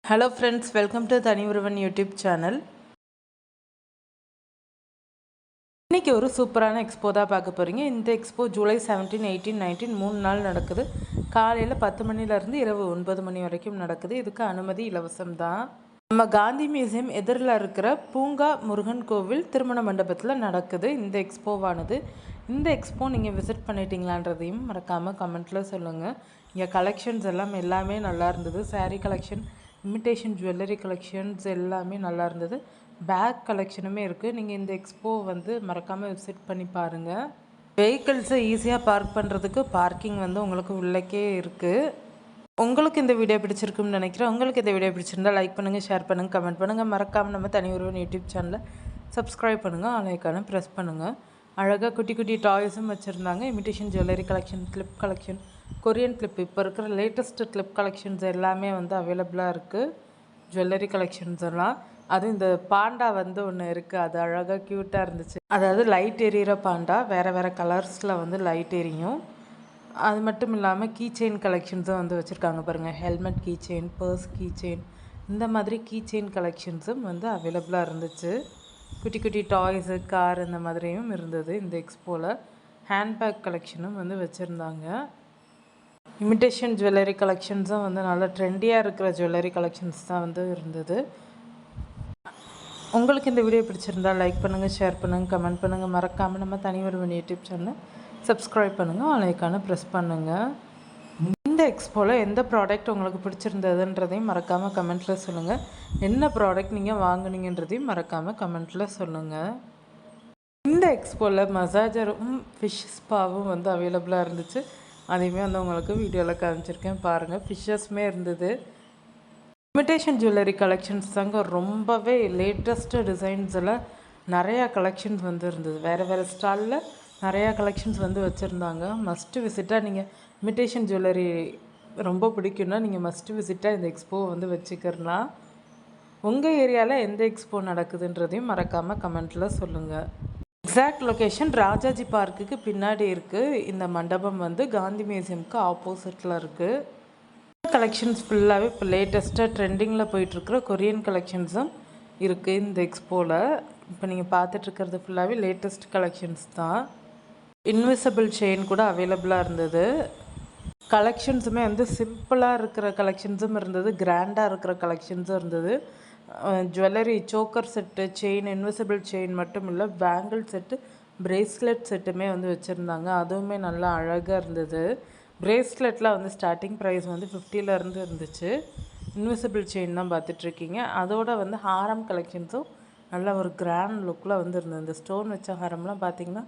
Hello friends, welcome to தனி ஒருவன் YouTube channel. இன்றைக்கி ஒரு சூப்பரான எக்ஸ்போ தான் பார்க்க போகிறீங்க. இந்த எக்ஸ்போ ஜூலை 17, 18, 19 3 நாள் நடக்குது. காலையில் 10 மணிலேருந்து இரவு 9 மணி வரைக்கும் நடக்குது. இதுக்கு அனுமதி இலவசம் தான். நம்ம காந்தி மியூசியம் எதிரில் இருக்கிற பூங்கா முருகன் கோவில் திருமண மண்டபத்தில் நடக்குது இந்த எக்ஸ்போவானது. இந்த எக்ஸ்போ நீங்கள் விசிட் பண்ணிட்டீங்களான்றதையும் மறக்காமல் கமெண்ட்டில் சொல்லுங்கள். இங்கே கலெக்ஷன்ஸ் எல்லாமே நல்லா இருந்தது. Sari collection, imitation jewellery collections எல்லாமே நல்லா இருந்தது. பேக் கலெக்ஷனுமே இருக்குது. நீங்கள் இந்த எக்ஸ்போ மறக்காமல் விசிட் பண்ணி பாருங்கள். வெஹிக்கிள்ஸை ஈஸியாக பார்க் பண்ணுறதுக்கு பார்க்கிங் உங்களுக்கு உள்ளக்கே இருக்குது. உங்களுக்கு இந்த வீடியோ பிடிச்சிருக்குன்னு நினைக்கிறேன். உங்களுக்கு இந்த வீடியோ பிடிச்சிருந்தால் லைக் பண்ணுங்கள், ஷேர் பண்ணுங்கள், கமெண்ட் பண்ணுங்கள். மறக்காமல் நம்ம தனி ஒருவன் யூடியூப் சேனலை சப்ஸ்கிரைப் பண்ணுங்கள், ஆலைக்கான ப்ரெஸ் பண்ணுங்கள். அழகாக குட்டி குட்டி டாய்ஸும் வச்சுருந்தாங்க. Imitation jewellery collection, clip collection, Korean clip, இப்போ இருக்கிற லேட்டஸ்ட்டு கிளிப் கலெக்ஷன்ஸ் எல்லாமே அவைலபிளாக இருக்குது. ஜுவல்லரி கலெக்ஷன்ஸ் எல்லாம். அதுவும் இந்த பாண்டா ஒன்று இருக்குது. அது அழகாக க்யூட்டாக இருந்துச்சு. அதாவது லைட் எரியிற பாண்டா, வேறு கலர்ஸில் லைட் எரியும். அது மட்டும் இல்லாமல் கீ செயின் கலெக்ஷன்ஸும் வச்சுருக்காங்க பாருங்கள். Helmet key chain, purse key chain, இந்த மாதிரி கீ செயின் கலெக்ஷன்ஸும் அவைலபிளாக இருந்துச்சு. குட்டி குட்டி டாய்ஸு, கார் இந்த மாதிரியும் இருந்தது இந்த எக்ஸ்போவில். ஹேண்ட்பேக் கலெக்ஷனும் வச்சுருந்தாங்க. இமிட்டேஷன் ஜுவல்லரி கலெக்ஷன்ஸும் நல்லா ட்ரெண்டியாக இருக்கிற ஜுவல்லரி கலெக்ஷன்ஸ் தான் இருந்தது. உங்களுக்கு இந்த வீடியோ பிடிச்சிருந்தால் லைக் பண்ணுங்கள், ஷேர் பண்ணுங்கள், கமெண்ட் பண்ணுங்கள். மறக்காமல் நம்ம தனி ஒருவன் யூடியூப் சேனலை சப்ஸ்கிரைப் பண்ணுங்கள், ஆலைக்கான ப்ரெஸ் பண்ணுங்கள். இந்த எக்ஸ்போவில் எந்த ப்ராடக்ட் உங்களுக்கு பிடிச்சிருந்ததுன்றதையும் மறக்காமல் கமெண்ட்டில் சொல்லுங்கள். என்ன ப்ராடக்ட் நீங்கள் வாங்குனீங்கன்றதையும் மறக்காமல் கமெண்ட்டில் சொல்லுங்கள். இந்த எக்ஸ்போவில் மசாஜரும் ஃபிஷ் ஸ்பாவும் அவைலபிளாக இருந்துச்சு. அதையுமே உங்களுக்கு வீடியோவில் காமிச்சிருக்கேன் பாருங்கள். ஃபிஷ்ஷஸுமே இருந்தது. இமிட்டேஷன் ஜுவல்லரி கலெக்ஷன்ஸ் தாங்க ரொம்பவே லேட்டஸ்ட்டு டிசைன்ஸில் நிறையா கலெக்ஷன்ஸ் இருந்தது. வேறு ஸ்டாலில் நிறையா கலெக்ஷன்ஸ் வச்சுருந்தாங்க. மஸ்ட்டு விசிட்டாக நீங்கள் இமிட்டேஷன் ஜுவல்லரி ரொம்ப பிடிக்குன்னா நீங்கள் மஸ்ட்டு விசிட்டாக இந்த எக்ஸ்போ வச்சுக்கிறலாம். உங்கள் ஏரியாவில் எந்த எக்ஸ்போ நடக்குதுன்றதையும் மறக்காமல் கமெண்ட்டில் சொல்லுங்கள். எக்ஸாக்ட் லொக்கேஷன் ராஜாஜி பார்க்குக்கு பின்னாடி இருக்குது. இந்த மண்டபம் காந்தி மியூசியமுக்கு ஆப்போசிட்டில் இருக்குது. கலெக்ஷன்ஸ் ஃபுல்லாகவே இப்போ லேட்டஸ்ட்டாக ட்ரெண்டிங்கில் போயிட்டுருக்கிற கொரியன் கலெக்ஷன்ஸும் இருக்குது இந்த எக்ஸ்போவில். இப்போ நீங்கள் பார்த்துட்ருக்கிறது ஃபுல்லாகவே லேட்டஸ்ட் கலெக்ஷன்ஸ் தான். இன்விசிபிள் செயின் கூட அவைலபிளாக இருந்தது. கலெக்ஷன்ஸுமே சிம்பிளாக இருக்கிற கலெக்ஷன்ஸும் இருந்தது, கிராண்டாக இருக்கிற கலெக்ஷன்ஸும் இருந்தது. Jewellery, choker set, chain, invisible chain மட்டும் இல்லை, பேங்கிள் செட்டு, பிரேஸ்லெட் செட்டுமே வச்சுருந்தாங்க. அதுவுமே நல்லா அழகாக இருந்தது. பிரேஸ்லெட்டில் ஸ்டார்டிங் ப்ரைஸ் 50லேருந்து இருந்துச்சு. இன்விசிபிள் செயின் தான் பார்த்துட்ருக்கீங்க. அதோட ஹாரம் கலெக்ஷன்ஸும் நல்ல ஒரு கிராண்ட் லுக்கில் இருந்தது. இந்த ஸ்டோன் வச்ச ஹாரம்லாம் பார்த்திங்கன்னா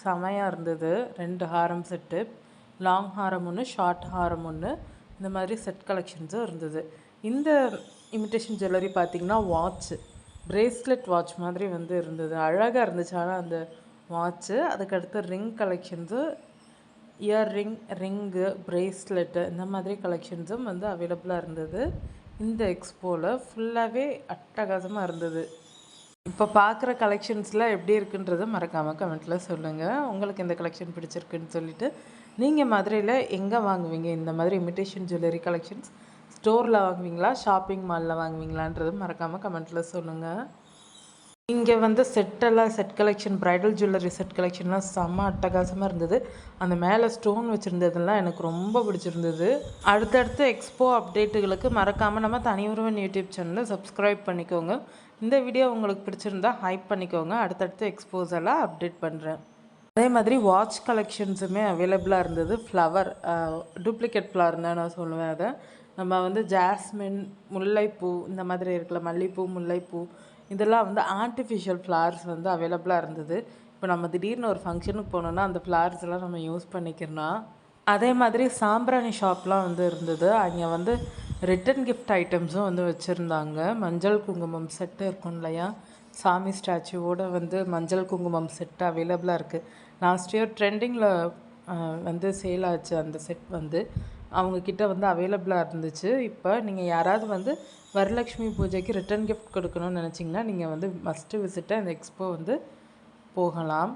செமையாக இருந்தது. 2 ஹாரம் செட்டு, லாங் ஹாரம் ஒன்று, ஷார்ட் ஹாரம் ஒன்று, இந்த மாதிரி செட் கலெக்ஷன்ஸும் இருந்தது. இந்த இமிட்டேஷன் ஜுவல்லரி பார்த்திங்கன்னா வாட்ச்சு, பிரேஸ்லெட் வாட்ச் மாதிரி இருந்தது. அழகாக இருந்துச்சு. ஆனால் அந்த வாட்ச்சு, அதுக்கடுத்து ring collections, earring, ring, bracelet, இந்த மாதிரி கலெக்ஷன்ஸும் அவைலபிளாக இருந்தது. இந்த எக்ஸ்போவில் ஃபுல்லாகவே அட்டகாசமாக இருந்தது. இப்போ பார்க்குற கலெக்ஷன்ஸ்லாம் எப்படி இருக்குன்றதை மறக்காமல் கமெண்ட்டில் சொல்லுங்கள். உங்களுக்கு இந்த கலெக்ஷன் பிடிச்சிருக்குன்னு சொல்லிவிட்டு நீங்கள் மதுரையில் எங்கே வாங்குவீங்க இந்த மாதிரி இமிட்டேஷன் ஜுவல்லரி கலெக்ஷன்ஸ்? ஸ்டோரில் வாங்குவீங்களா, ஷாப்பிங் மாலில் வாங்குவீங்களான்றது மறக்காமல் கமெண்ட்டில் சொல்லுங்கள். இங்கே set collection, bridal jewellery set கலெக்ஷன்லாம் செம்ம அட்டகாசமாக இருந்தது. அந்த மேலே ஸ்டோன் வச்சுருந்ததெல்லாம் எனக்கு ரொம்ப பிடிச்சிருந்தது. அடுத்தடுத்த எக்ஸ்போ அப்டேட்டுகளுக்கு மறக்காமல் நம்ம தனி ஒருவன் யூடியூப் சேனலை சப்ஸ்கிரைப் பண்ணிக்கோங்க. இந்த வீடியோ உங்களுக்கு பிடிச்சிருந்தா ஹைப் பண்ணிக்கோங்க. அடுத்தடுத்த எக்ஸ்போஸ் எல்லாம் அப்டேட் பண்ணுறேன். அதே மாதிரி வாட்ச் கலெக்ஷன்ஸுமே அவைலபிளாக இருந்தது. ஃப்ளவர், டூப்ளிகேட் ஃப்ளவர் தான் நான் சொல்லுவேன். அதை நம்ம ஜாஸ்மின், முல்லைப்பூ, இந்த மாதிரி இருக்குல்ல, மல்லிகைப்பூ, முல்லைப்பூ, இதெல்லாம் ஆர்டிஃபிஷியல் ஃப்ளவர்ஸ் அவைலபிளாக இருந்தது. இப்போ நம்ம திடீர்னு ஒரு ஃபங்க்ஷனுக்கு போனோன்னா அந்த ஃப்ளவர்ஸ் எல்லாம் நம்ம யூஸ் பண்ணிக்கிறோம். அதே மாதிரி சாம்பிராணி ஷாப்லாம் இருந்தது. அங்கே ரிட்டன் கிஃப்ட் ஐட்டம்ஸும் வச்சுருந்தாங்க. மஞ்சள் குங்குமம் செட்டு இருக்கும் இல்லையா, சாமி ஸ்டாச்சுவோட மஞ்சள் குங்குமம் செட்டு அவைலபிளாக இருக்குது. லாஸ்ட் இயர் ட்ரெண்டிங்கில் சேல் ஆச்சு அந்த செட் அவங்கக்கிட்ட அவைலபிளாக இருந்துச்சு. இப்போ நீங்கள் யாராவது வரலட்சுமி பூஜைக்கு ரிட்டன் கிஃப்ட் கொடுக்கணும்னு நினச்சிங்கன்னா நீங்கள் மஸ்ட்டு விசிட்டாக இந்த எக்ஸ்போ போகலாம்.